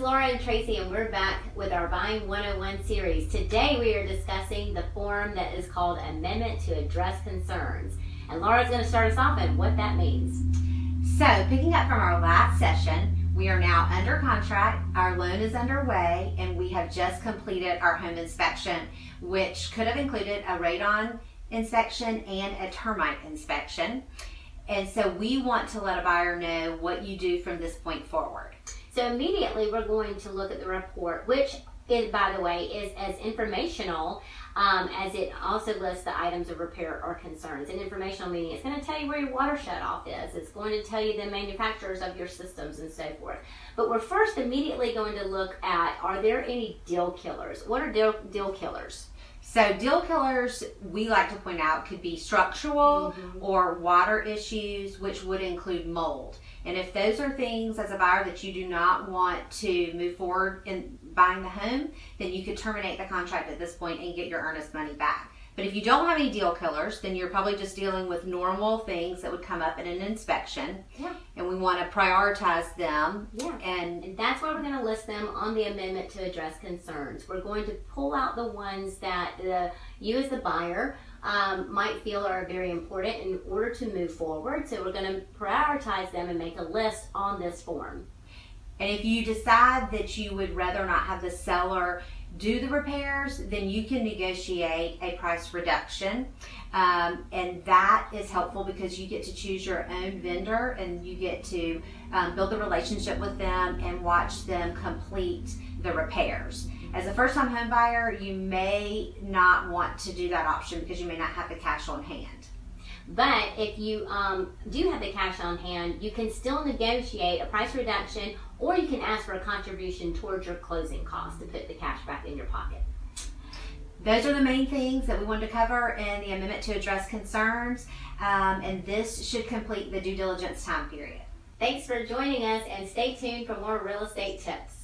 Laura and Tracy, and we're back with our Buying 101 series. Today we are discussing the form that is called Amendment to Address Concerns. And Laura's going to start us off on what that means. So, picking up from our last session, we are now under contract, our loan is underway, and we have just completed our home inspection, which could have included a radon inspection and a termite inspection. And so we want to let a buyer know what you do from this point forward. So immediately we're going to look at the report, which is, by the way, is as informational as it also lists the items of repair or concerns. And informational meaning it's going to tell you where your water shut-off is. It's going to tell you the manufacturers of your systems and so forth. But we're first immediately going to look at, are there any deal killers? What are deal killers? So deal killers, we like to point out, could be structural or water issues, which would include mold. And if those are things as a buyer that you do not want to move forward in buying the home, then you could terminate the contract at this point and get your earnest money back. But if you don't have any deal killers, then you're probably just dealing with normal things that would come up in an inspection. Yeah. And we want to prioritize them. Yeah. And that's why we're going to list them on the amendment to address concerns. We're going to pull out the ones that you as the buyer might feel are very important in order to move forward. So we're going to prioritize them and make a list on this form. And if you decide that you would rather not have the seller do the repairs, then you can negotiate a price reduction. And that is helpful because you get to choose your own vendor and you get to build a relationship with them and watch them complete the repairs. As a first-time home buyer, you may not want to do that option because you may not have the cash on hand. But if you do have the cash on hand, you can still negotiate a price reduction, or you can ask for a contribution towards your closing costs to put the cash back in your pocket. Those are the main things that we wanted to cover in the amendment to address concerns, and this should complete the due diligence time period. Thanks for joining us, and stay tuned for more real estate tips.